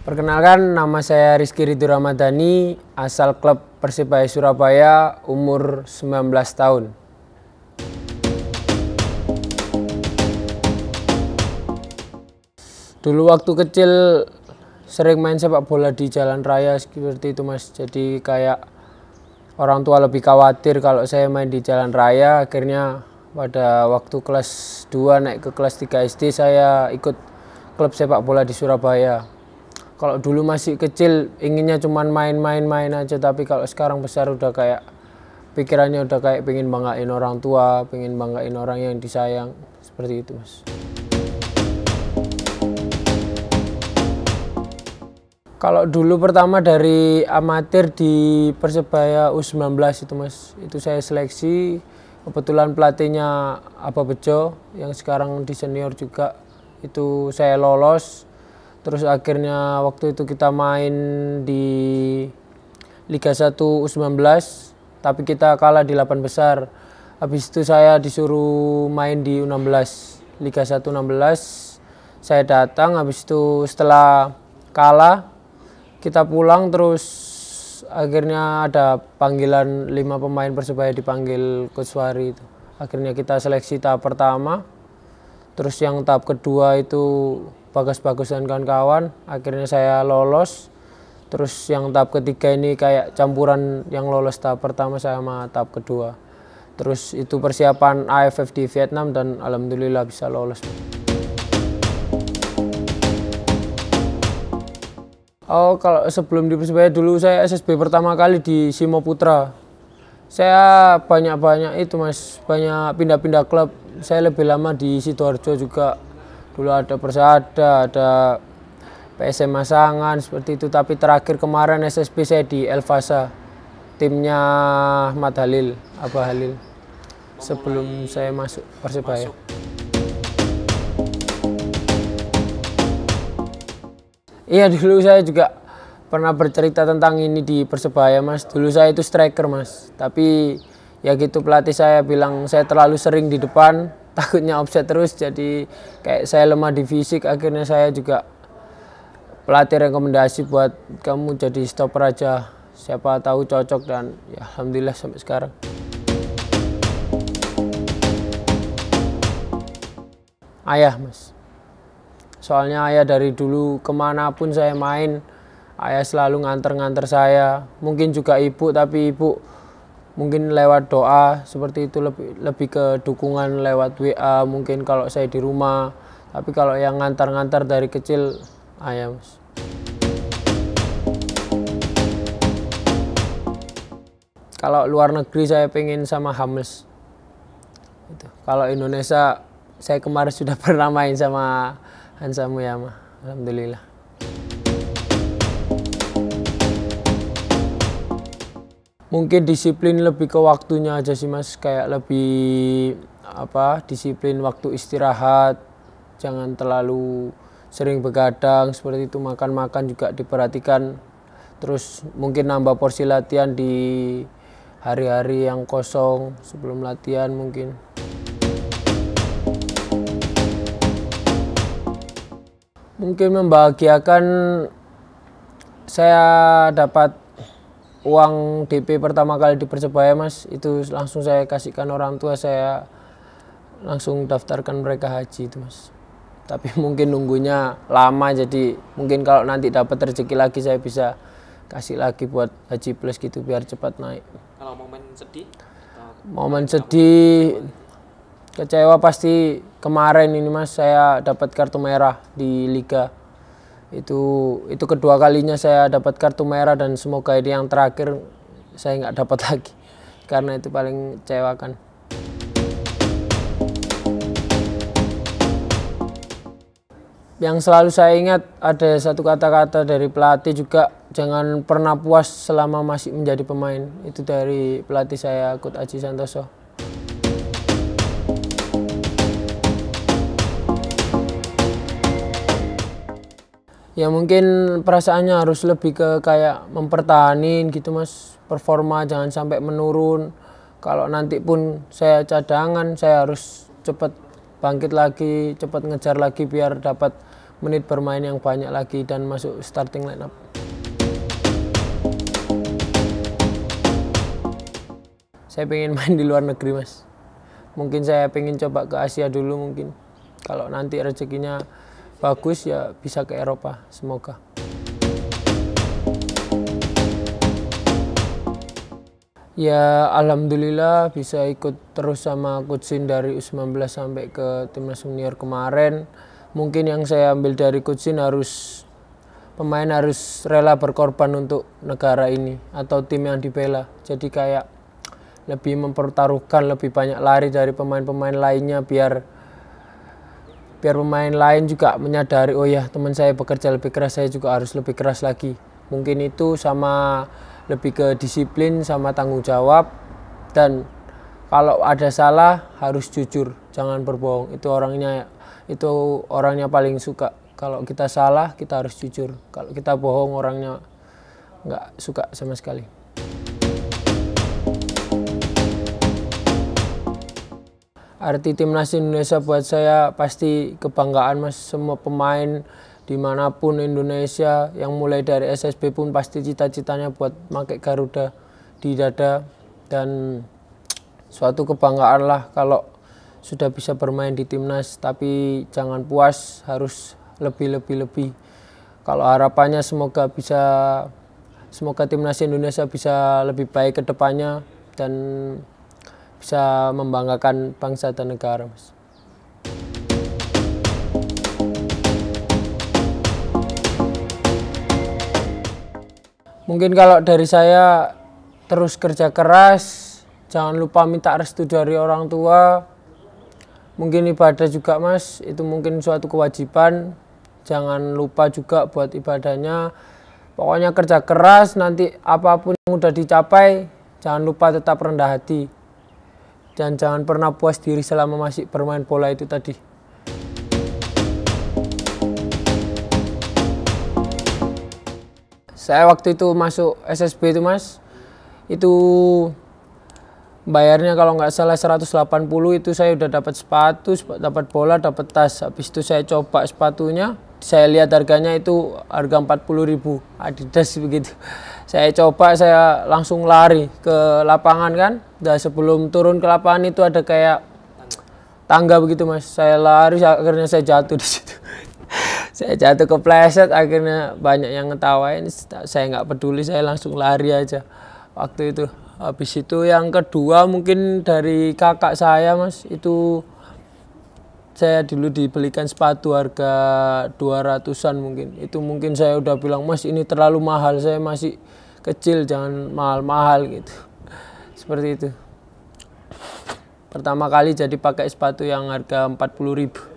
Perkenalkan, nama saya Rizky Ridho Ramadhani, asal klub Persebaya Surabaya, umur 19 tahun. Dulu waktu kecil sering main sepak bola di jalan raya seperti itu Mas. Jadi kayak orang tua lebih khawatir kalau saya main di jalan raya. Akhirnya pada waktu kelas 2 naik ke kelas 3 SD saya ikut klub sepak bola di Surabaya. Kalau dulu masih kecil inginnya cuman main-main aja, tapi kalau sekarang besar udah kayak pikirannya udah kayak pengen banggain orang tua, pengen banggain orang yang disayang, seperti itu Mas. Kalau dulu pertama dari amatir di Persebaya U19 itu Mas, itu saya seleksi, kebetulan pelatihnya Abah Bejo yang sekarang di senior juga, itu saya lolos. Terus akhirnya waktu itu kita main di Liga 1 U19, tapi kita kalah di 8 besar. Habis itu saya disuruh main di U16, Liga 1 16. Saya datang, habis itu setelah kalah, kita pulang, terus akhirnya ada panggilan 5 pemain Persebaya dipanggil Coach Wari itu. Akhirnya kita seleksi tahap pertama, terus yang tahap kedua itu Bagas dan kawan-kawan, akhirnya saya lolos. Terus yang tahap ketiga ini kayak campuran yang lolos tahap pertama sama tahap kedua. Terus itu persiapan AFF di Vietnam dan alhamdulillah bisa lolos. Oh, kalau sebelum di Persebaya dulu saya SSB pertama kali di Simo Putra. Saya banyak itu Mas, banyak pindah-pindah klub. Saya lebih lama di Sidoarjo juga. Dulu ada Persada, ada PSM Masangan, seperti itu. Tapi terakhir kemarin SSB saya di Elvasa, timnya Ahmad Halil, Abah Halil. Sebelum saya masuk Persebaya. Iya, dulu saya juga pernah bercerita tentang ini di Persebaya Mas. Dulu saya itu striker Mas, tapi ya gitu pelatih saya bilang saya terlalu sering di depan, takutnya offset terus, jadi kayak saya lemah di fisik. Akhirnya saya juga pelatih rekomendasi buat kamu jadi stopper aja, siapa tahu cocok, dan ya alhamdulillah sampai sekarang. Ayah Mas, soalnya ayah dari dulu kemanapun saya main, ayah selalu nganter saya. Mungkin juga ibu, tapi ibu mungkin lewat doa, seperti itu, lebih ke dukungan lewat WA mungkin kalau saya di rumah. Tapi kalau yang ngantar dari kecil ayah Mas. Kalau luar negeri saya pengen sama Hames. Kalau Indonesia saya kemarin sudah pernah main sama Hansa Muyama, alhamdulillah. Mungkin disiplin lebih ke waktunya aja sih Mas, kayak lebih disiplin waktu istirahat, jangan terlalu sering begadang seperti itu, makan juga diperhatikan. Terus mungkin nambah porsi latihan di hari-hari yang kosong sebelum latihan mungkin. Mungkin membahagiakan, saya dapat uang DP pertama kali di Persebaya Mas, itu langsung saya kasihkan orang tua, saya langsung daftarkan mereka haji itu Mas. Tapi mungkin nunggunya lama, jadi mungkin kalau nanti dapat rezeki lagi saya bisa kasih lagi buat haji plus gitu biar cepat naik. Kalau momen sedih? Momen sedih, kecewa pasti kemarin ini Mas, saya dapat kartu merah di Liga. Itu kedua kalinya saya dapat kartu merah, dan semoga ini yang terakhir saya nggak dapat lagi, karena itu paling kecewakan. Yang selalu saya ingat ada satu kata-kata dari pelatih juga, jangan pernah puas selama masih menjadi pemain. Itu dari pelatih saya, Coach Aji Santoso. Ya mungkin perasaannya harus lebih ke kayak mempertahanin gitu mas, performa jangan sampai menurun. Kalau nanti pun saya cadangan, saya harus cepat bangkit lagi, cepat ngejar lagi biar dapat menit bermain yang banyak lagi dan masuk starting line up. Saya pengen main di luar negeri mas. Mungkin saya pengen coba ke Asia dulu mungkin. Kalau nanti rezekinya bagus ya bisa ke Eropa, semoga. Ya alhamdulillah bisa ikut terus sama Coach Sin dari U19 sampai ke timnas senior kemarin. Mungkin yang saya ambil dari Coach Sin pemain harus rela berkorban untuk negara ini atau tim yang dibela. Jadi kayak lebih mempertaruhkan, lebih banyak lari dari pemain-pemain lainnya biar pemain lain juga menyadari, oh ya teman saya bekerja lebih keras, saya juga harus lebih keras lagi. Mungkin itu sama lebih ke disiplin sama tanggung jawab, dan kalau ada salah harus jujur, jangan berbohong. Itu orangnya paling suka. Kalau kita salah kita harus jujur. Kalau kita bohong orangnya nggak suka sama sekali. Arti timnas Indonesia buat saya pasti kebanggaan mas. Semua pemain dimanapun Indonesia yang mulai dari SSB pun pasti cita-citanya buat pakai Garuda di dada, dan suatu kebanggaan lah kalau sudah bisa bermain di timnas. Tapi jangan puas, harus lebih. Kalau harapannya semoga timnas Indonesia bisa lebih baik ke depannya dan bisa membanggakan bangsa dan negara mas. Mungkin kalau dari saya terus kerja keras, jangan lupa minta restu dari orang tua. Mungkin ibadah juga mas, itu mungkin suatu kewajiban. Jangan lupa juga buat ibadahnya. Pokoknya kerja keras, nanti apapun yang udah dicapai, jangan lupa tetap rendah hati. Dan jangan pernah puas diri selama masih bermain bola itu tadi. Saya waktu itu masuk SSB itu mas, itu bayarnya kalau nggak salah 180, itu saya udah dapat sepatu, dapat bola, dapat tas. Habis itu saya coba sepatunya, saya lihat harganya itu harga 40.000 Adidas begitu. Saya coba, saya langsung lari ke lapangan kan. Dan sebelum turun ke lapangan itu ada kayak tangga begitu mas. Saya lari, akhirnya saya jatuh di situ. Saya jatuh kepleset, akhirnya banyak yang ngetawain. Saya nggak peduli, saya langsung lari aja waktu itu. Habis itu yang kedua mungkin dari kakak saya mas, itu saya dulu dibelikan sepatu harga 200-an mungkin. Itu mungkin saya udah bilang, mas ini terlalu mahal, saya masih kecil, jangan mahal-mahal gitu. Seperti itu. Pertama kali jadi pakai sepatu yang harga 40.000.